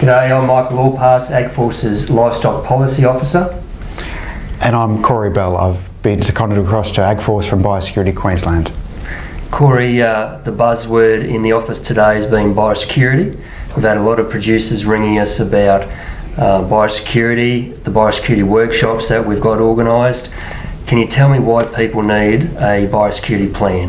G'day, I'm Michael Allpass, AgForce's Livestock Policy Officer. And I'm Corey Bell. I've been seconded across to AgForce from Biosecurity Queensland. Corey, the buzzword in the office today has been biosecurity. We've had a lot of producers ringing us about biosecurity, the biosecurity workshops that we've got organised. Can you tell me why people need a biosecurity plan?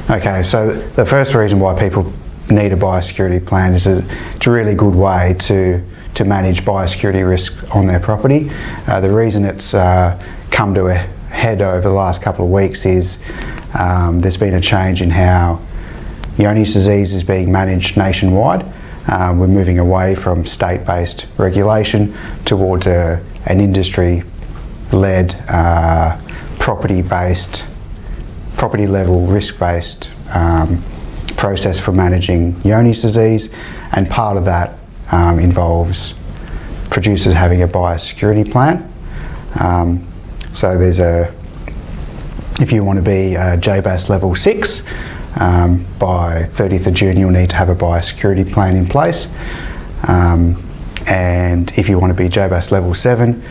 Okay, so the first reason why people need a biosecurity plan is it's a really good way to manage biosecurity risk on their property. The reason it's come to a head over the last couple of weeks is there's been a change in how Johne's disease is being managed nationwide. We're moving away from state-based regulation towards an industry-led, property-level, risk-based process for managing Johne's disease, and part of that involves producers having a biosecurity plan. So there's if you want to be J-BAS level 6, by 30th of June you'll need to have a biosecurity plan in place. And if you want to be J-BAS level 7,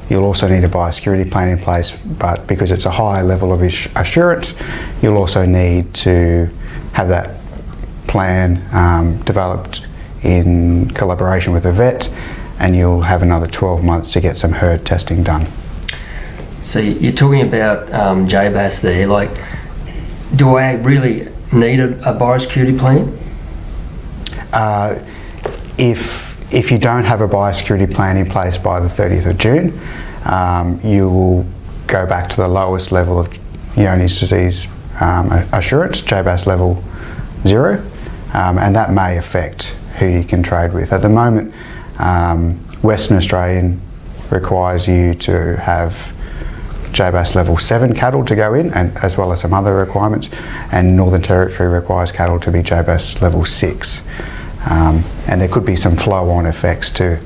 you'll also need a biosecurity plan in place, but because it's a higher level of assurance, you'll also need to have that plan developed in collaboration with a vet, and you'll have another 12 months to get some herd testing done. So you're talking about J-BAS there, like, do I really need a biosecurity plan? If you don't have a biosecurity plan in place by the 30th of June, you will go back to the lowest level of Johne's disease assurance, J-BAS level 0, and that may affect who you can trade with. At the moment, Western Australian requires you to have J-BAS level 7 cattle to go in, and as well as some other requirements, and Northern Territory requires cattle to be J-BAS level 6. And there could be some flow-on effects to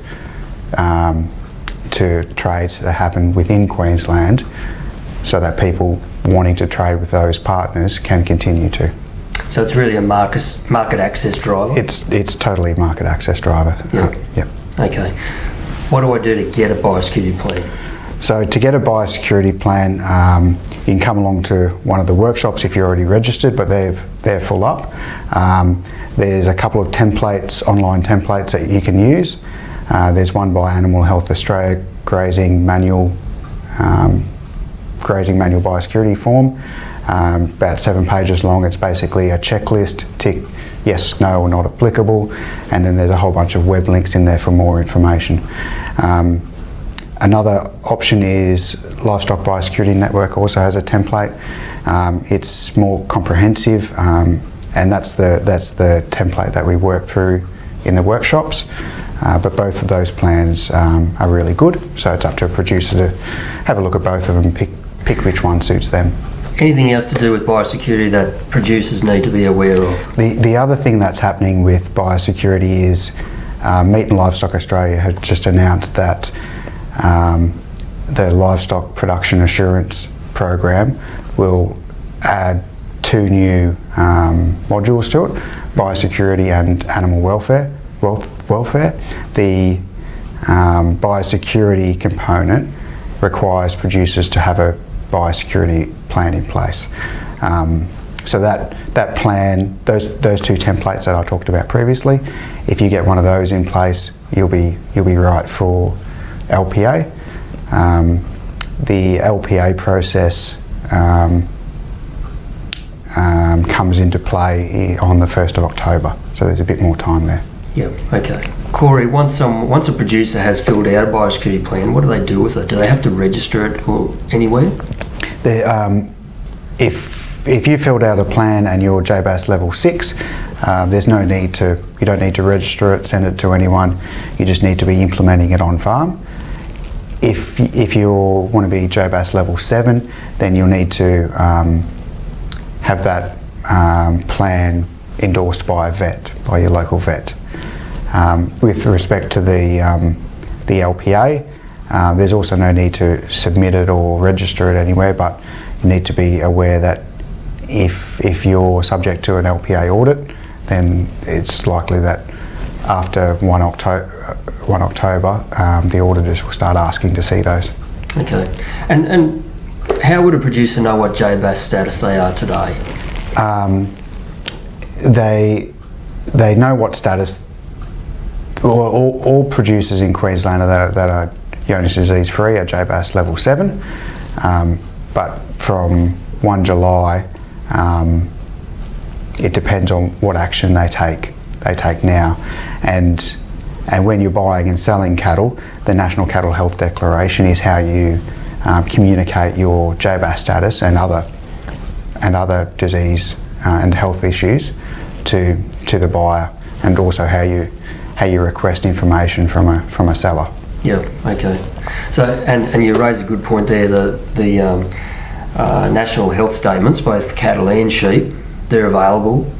trades that happen within Queensland, so that people wanting to trade with those partners can continue to. So it's really a market access driver? It's totally a market access driver. Yeah. Okay. What do I do to get a biosecurity plan? So to get a biosecurity plan, you can come along to one of the workshops if you're already registered, but they're full up. There's a couple of templates, online templates that you can use. There's one by Animal Health Australia, grazing manual biosecurity form, about 7 pages long. It's basically a checklist, tick yes, no, or not applicable, and then there's a whole bunch of web links in there for more information. Another option is Livestock Biosecurity Network also has a template. It's more comprehensive, and that's the template that we work through in the workshops. But both of those plans are really good, so it's up to a producer to have a look at both of them and pick which one suits them. Anything else to do with biosecurity that producers need to be aware of? The other thing that's happening with biosecurity is Meat and Livestock Australia have just announced that the Livestock Production Assurance Program will add 2 new modules to it, biosecurity and animal welfare. The biosecurity component requires producers to have a biosecurity plan in place. So that plan, those 2 templates that I talked about previously, if you get one of those in place, you'll be right for LPA. The LPA process comes into play on the 1st of October, so there's a bit more time there. Yep, okay. Corey, once a producer has filled out a biosecurity plan, what do they do with it? Do they have to register it or anywhere? If you filled out a plan and you're J-BAS level 6, there's no need to, you don't need to register it, send it to anyone, you just need to be implementing it on farm. If you want to be J-BAS level 7, then you'll need to have that plan endorsed by a vet, by your local vet. With respect to the LPA, there's also no need to submit it or register it anywhere, but you need to be aware that if you're subject to an LPA audit, then it's likely that after 1 October, the auditors will start asking to see those. Okay. And how would a producer know what J-BAS status they are today? They know what status. All producers in Queensland that are Johne's disease free are J-BAS level 7, but from 1 July, it depends on what action they take now, and when you're buying and selling cattle, the National Cattle Health Declaration is how you communicate your J-BAS status and other disease and health issues to the buyer, and also how you request information from a seller. Yeah. Okay. So and you raise a good point there. The national health statements, both for cattle and sheep, they're available,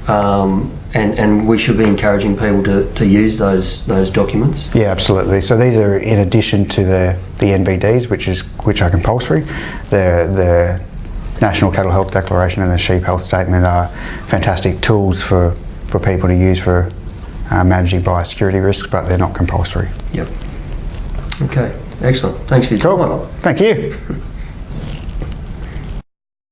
and we should be encouraging people to use those documents. Yeah, absolutely. So these are in addition to the NVDs, which are compulsory. The National Cattle Health Declaration and the Sheep Health Statement are fantastic tools for people to use for managing biosecurity risks, but they're not compulsory. Yep. Okay. Excellent. Thanks for your time. Cool. Thank you.